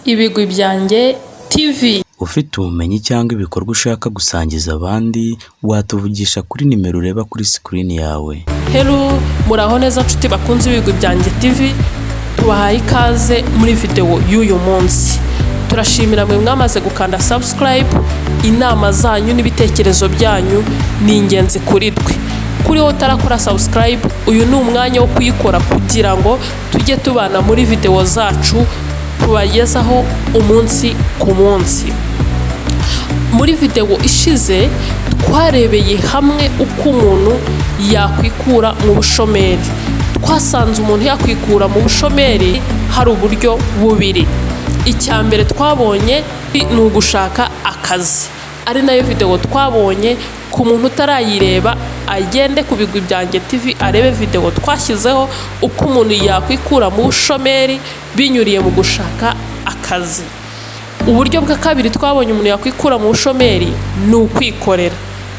Ibigwi byanjye TV. Ufite ubumenyi cyangwa ibikorwa ushaka gusangiza abandi, watuvugisha kuri nimero ureba kuri screen yawe. Hello, muraho neza nshuti bakunze Ibigwi byanjye TV. Tubahaye ikaze muri video y'uyu munsi. Turashimira mwe mwamaze gukanda subscribe. Inama zanyu n'ibitekerezo byanyu ni ingenzi kuri twe. Kuri wowe utarakora subscribe, uyu ni umwanya wo kuyikora kugira ngo tujye tubana muri video zacu tubagezaho umunsi ku munsi. Muri video ishize twarebeye hamwe uko umuntu yakwikura mu bushomeri. Twasanze umuntu yakwikura mu bushomeri hari uburyo bubiri. Icyambere twabonye ni ugushaka akazi. Ari nayo video twabonye. Ku muntu utarayireba agende ku Bigwi byanjye TV arebe video twashyizeho uko umuntu yakwikura mu bushomeri binyuriye mu gushaka akazi. Uburyo bwa kabiri twabonye umuntu yakwikura mu bushomeri ni ukwikorera.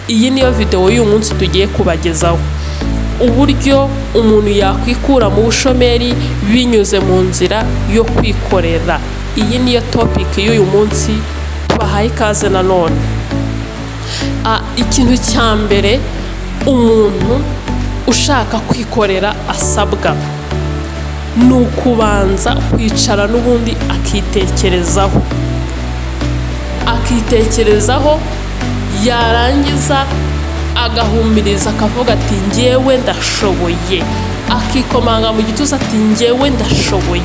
Iyi niyo video y'uyu munsi tugiye kubagezaho. Uburyo umuntu yakwikura mu bushomeri binyuze mu nzira yo kwikorera. Iyi niyo topic y'uyu munsi tubahaye ikaze na none. Ikintu cya mbere umuntu ushaka kwikorera asabwa ni ukubanza kwicara n'ubundi akitekerezaho yarangiza agahumiriza akavuga ati njyewe ndashoboye, akikomanga mu gituza ati njyewe ndashoboye.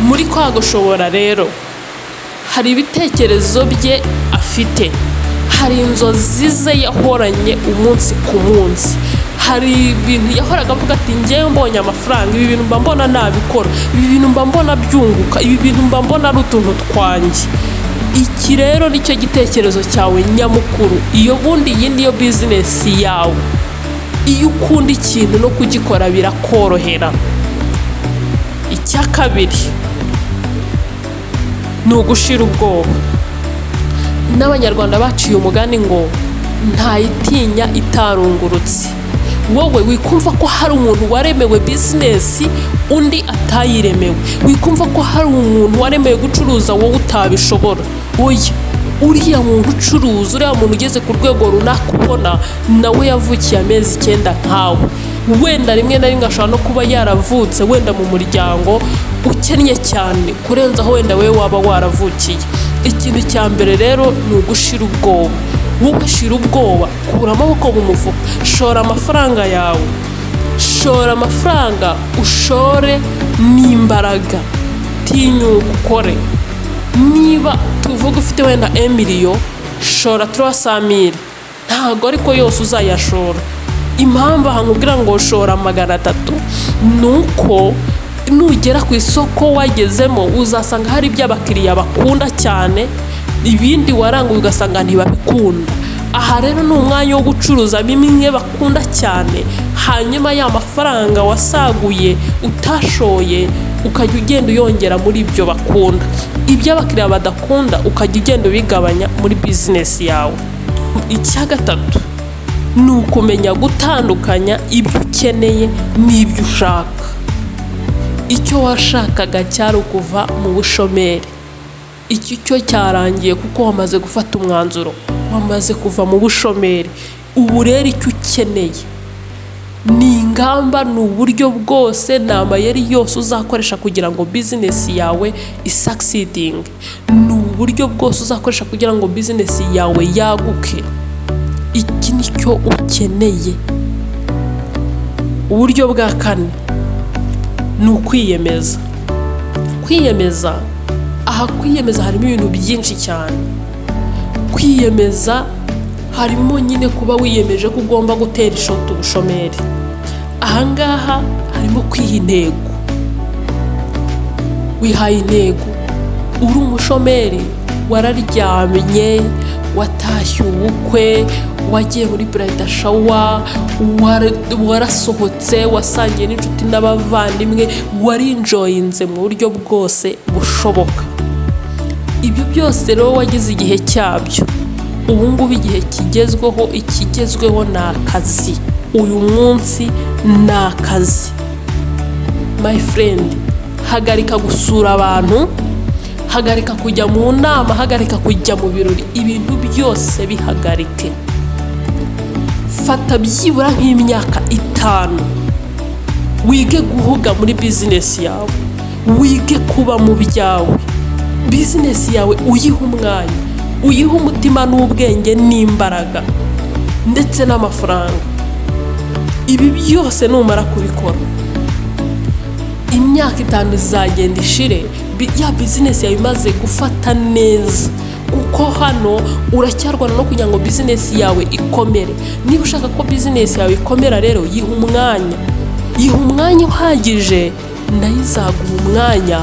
Muri kwa gushobora rero hari ibitekerezo bye afite, hari inzozi ze yahoranye umunsi ku munsi, hari ibintu yahoraga avuga ati njyewe mbonye amafaranga, ibi bintu mba mbona nabikora, ibi bintu mba mbona byunguka, ibi bintu mba mbona ari utuntu twanjye. Iki rero nicyo gitekerezo cyawe nyamukuru. Iyo bundi iyi niyo business yawe. Iyo ukunda ikintu no kugikora birakorohera. Icya kabiri ni ugushira ubwoba. N'Abanyarwanda baciye umugani ngo ntayitinya itarungurutse. Wowe wikumva ko hari umuntu waremewe business undi atayiremewe. Wikumva ko hari umuntu waremewe gucuruza wowe utabishobora. Oya, uriya muntu ucuruza, uriya muntu ugeze ku rwego runaka ubona nawe yavukiye amezi 9 nkawe. Wenda rimwe na rimwe ashobora no kuba yaravutse wenda mu muryango ukennye cyane kurenza aho wenda we waba waravukiye. Ikintu cya mbere rero ni ugushira ubwoba. Wowe shira ubwoba, kura amaboko mu mufuka, shora amafaranga yawe. Shora amafaranga, ushore n'imbaraga. Tinyuka ukore. Niba tuvuga ufite wenda 1 million, shora 300,000. Ntago ariko yose uzayashora. Impamvu nkubwira ngo shora 300 nuko nugera ku isoko wagezemo uzasanga hari by'abakiriya bakunda cyane, ibindi waranga ugasanga ntibabikunda. Aha rero ni umwanya wo gucuruza bimwe bakunda cyane, hanyuma ya mafaranga wasaguye utashoye ukajya ugenda uyongera muri ibyo bakunda. Ibyo abakiriya badakunda ukajya ugenda ubigabanya muri business yawe. Icya gatatu ni ukumenya gutandukanya ibyo ukeneye n'ibyo ushaka. Icyo washakaga cyari ukuva mu bushomeri. Iki cyo cyarangiye kuko wamaze gufata umwanzuro, wamaze kuva mu bushomeri. Ubu rero icyo ukeneye ni ingamba, ni uburyo bwose, ni amayeri yose uzakoresha kugira ngo business yawe succeeding. Ni uburyo bwose uzakoresha kugira ngo business yawe yaguke. Iki nicyo ukeneye. Uburyo bwa kane ni ukwiyemeza. Kwiyemeza harimo ibintu byinshi cyane. Kwiyemeza harimo nyine kuba wiyemeje ko ugomba gutera ishoti ubushomeri. Ahangaha harimo kwiha intego. Wihaye intego, uri umushomeri, wararyamye, watashye ubukwe, wagiye muri bridal shower, warasohotse, wasangiye n'inshuti n'abavandimwe, warinjoyinze mu buryo bwose bushoboka. Ibyo byose rero wagize igihe cyabyo. Ubu ngubu igihe ikigezweho ni akazi. Uyu munsi ni akazi. My friend, hagarika gusura abantu, hagarika kujya mu nama, hagarika kujya mu birori, ibintu byose bihagarike. Fata byibura nk'imyaka 5 wige guhuga muri business yawe, wige kuba mu byawe. Business yawe uyiha umwanya, uyiha umutima n'ubwenge n'imbaraga ndetse n'amafaranga. Ibi byose numara kubikora, imyaka 5 izagenda ishire, ya business yawe imaze gufata neza. Kuko hano uracyarwana no kugira ngo business yawe ikomere. Niba ushaka ko business yawe ikomera rero, yiha umwanya uhagije, nayo izaguha umwanya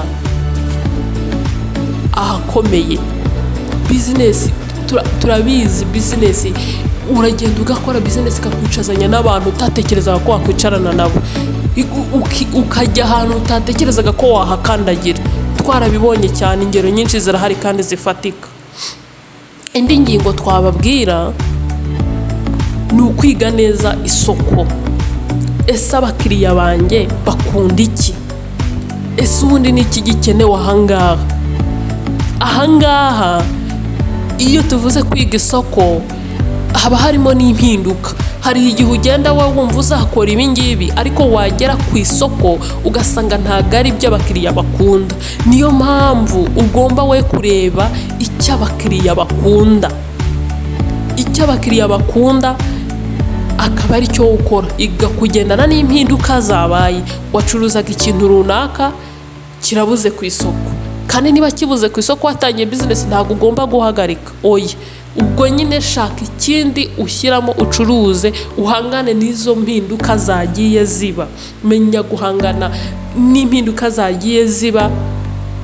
ahakomeye. Business turabizi, business uragenda ugakora business ikakwicazanya n'abantu utatekerezaga ko wakwicarana nabo, ukajya ahantu utatekerezaga ko wahakandagira. Twarabibonye cyane, ingero nyinshi zirahari kandi zifatika. Indi ngingo twababwira ni ukwiga neza isoko. Ese abakiriya banjye bakunda iki? Ese ubundi ni iki gikenewe ahangaha? Iyo tuvuze kwiga isoko, haba harimo n'impinduka. Hari igihe ugenda wowe wumva uzakora ibi ngibi, ariko wagera ku isoko ugasanga ntago ari ibyo abakiriya bakunda. Niyo mpamvu ugomba we kureba icyo abakiriya bakunda, akaba ari cyo ukora, igakugendana n'impinduka zabaye. Wacuruzaga ikintu runaka kirabuze ku isoko, kandi niba kibuze ku isoko watangiye business, ntago ugomba guhagarika. Oya, ubwo nyine shaka ikindi ushyiramo ucuruze, uhangane n'izo mpinduka zagiye ziba. Menya guhangana n'impinduka zagiye ziba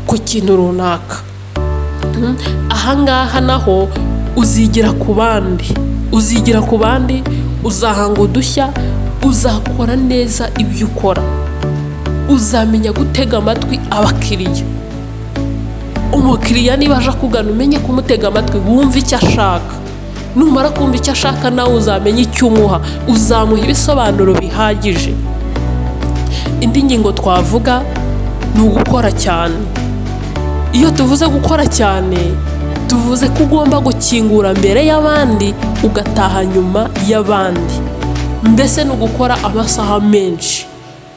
ku kintu runaka. Ahangaha naho uzigira ku bandi, uzahanga udushya, uzakora neza ibyo ukora, uzamenya gutega amatwi abakiriya. Umukiriya niba aje kugana, umenye kumutega amatwi, wumve icyo ashaka. Numara kumva icyo ashaka, nawe uzamenya icyo umuha, uzamuha ibisobanuro bihagije. Indi ngingo twavuga ni ugukora cyane. Iyo tuvuze gukora cyane, tuvuze ko ugomba gukingura mbere y'abandi, ugataha nyuma y'abandi. Mbese ni ugukora amasaha menshi,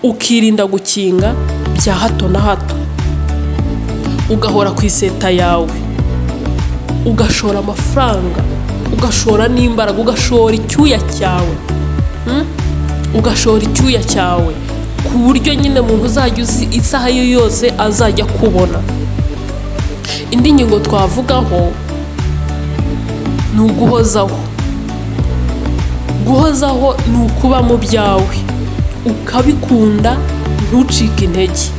ukirinda gukinga bya hato na hato. Ugahora ku iseta yawe, ugashora amafaranga, ugashora n'imbaraga, ugashora icyuya cyawe, ku buryo nyine umuntu uzajya uzi isaha yo yose azajya kubona. Indi ngingo twavugaho ni uguhozaho. Guhozaho ni ukuba mu byawe, ukabikunda, ntucike intege.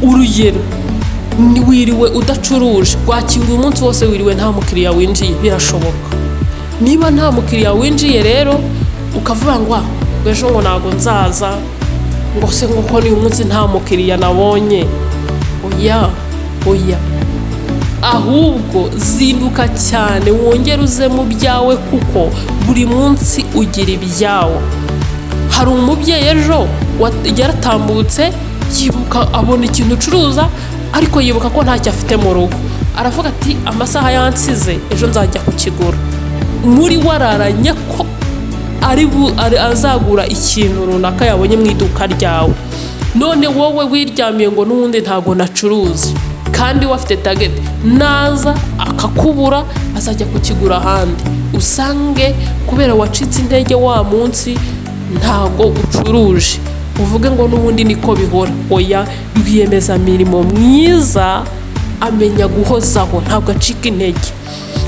Urugero, wiriwe udacuruje, wakinguye umunsi wose wiriwe nta mukiriya winjiye, birashoboka. Niba nta mukiriya winjiye rero, ukavuga ngo ejo ngo ntago nzaza, ngo se nguko ni umunsi nta mukiriya nabonye. Oya, ahubwo zinduka cyane, wongere uze mu byawe, kuko buri munsi ugira ibyawe. Hari umubyeyi ejo yaratambutse, yibuka abona ikintu ucuruza, ariko yibuka ko ntacyo afite mu rugo. Aravuga ati amasaha yansize, ejo nzajya kukigura. Muri wararanye ko azagura ikintu runaka yabonye mu iduka ryawe, none wowe wiryamiye ngo n'ubundi ntago nacuruza, kandi wafite target. Naza akakubura, azajya kukigura ahandi, usange kubera wacitse intege wa munsi ntago ucuruje, uvuge ngo n'ubundi niko bihora. Oya, rwiyemezamirimo mwiza amenya guhozaho, ntabwo acika intege.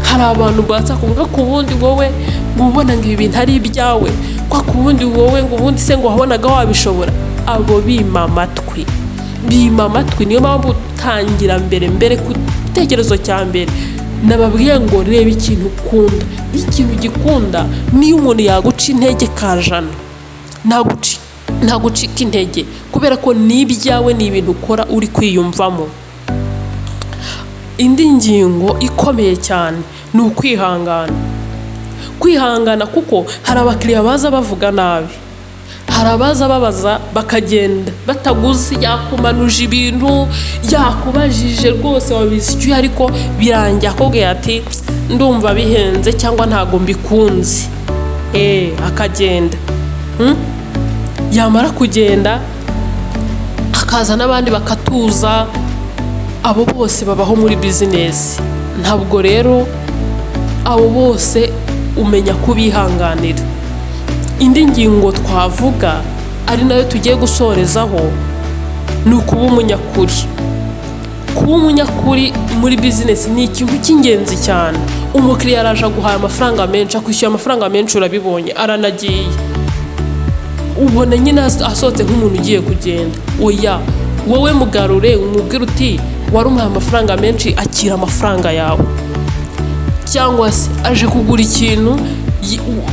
Hari abantu batsa kuvuga ku bundi wowe ubona ngo ibi bintu ari ibyawe, kwa kubundi wowe ngo ubundi se ngo wabonaga wabishobora. Abo bima amatwi. Niyo mpamvu utangira mbere ku gitekerezo cya mbere nababwiye ngo reba ikintu ukunda. Ikintu gikunda, niyo umuntu yaguca intege kajana, ntagucika intege, kubera ko ni ibyawe, ni ibintu ukora uri kwiyumvamo. Indi ngingo ikomeye cyane ni ukwihangana. Kwihangana, kuko hari abakiriya baza bavuga nabi, hari abaza babaza bakagenda bataguze, yakumanuje ibintu, yakubajije rwose wabishyuye ariko birangira akubwiye ati ndumva bihenze cyangwa ntago mbikunze, akagenda. Yamara kugenda hakaza n'abandi bakatuza. Abo bose babaho muri bizinesi. Ntabwo rero abo bose umenya kubihanganira. Indi ngingo twavuga ari nayo tugiye gusorezaho ni ukuba umunyakuri. Kuba umunyakuri muri bizinesi ni ikintu cy'ingenzi cyane. Umukiriya araje guhaha amafaranga menshi, akwishyura amafaranga menshi, urabibonye aranagiye, ubona nyine asohotse nk'umuntu ugiye kugenda. Oya, wowe mugarure umubwire uti wari umuha amafaranga menshi, akira amafaranga yawe. Cyangwa se aje kugura ikintu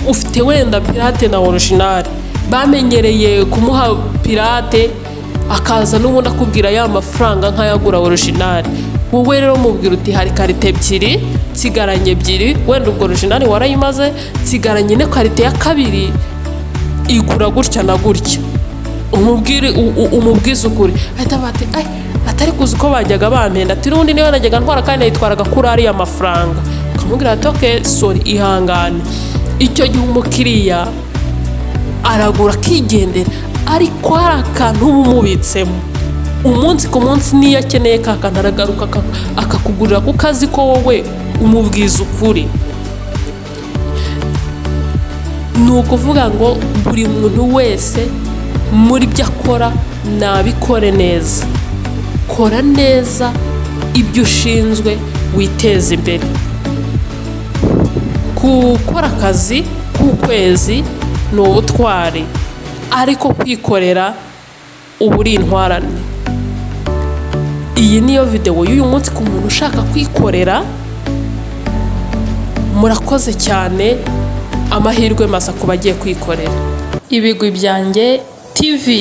ufite wenda pirate na original, bamenyereye kumuha pirate akaza n'ubundi akubwira ya mafaranga nk'ayagura original. Wowe rero mubwira uti hari karite ebyiri, sigaranye ebyiri, wenda ubwo original warayimaze, sigaranye ne karite ya kabiri, igura gutya na gutya. Umubwize ukuri. Ahita bati atari kuzi ko bajyaga bampenda, ati n'ubundi niyo najyaga ntwara kandi nayitwaraga kuri ariya mafaranga. Ukamubwira ati okay, sorry, ihangane. Icyo gihe umukiriya aragura akigendera, ariko hari akantu uba umubitsemo. Umunsi ku munsi niyo akeneye ka kantu aragaruka akakugurira ku kazi ko wowe umubwiza ukuri. Ni ukuvuga ngo buri muntu wese muri byo akora nabikore neza. Kora neza ibyo ushinzwe, witeze imbere. Gukora akazi k'ukwezi ni ubutwari, ariko kwikorera uba uri intwarane. Iyi niyo video y'uyu munsi ku muntu ushaka kwikorera. Murakoze cyane, amahirwe masa ku bagiye kwikorera. Ibigwi byanjye TV.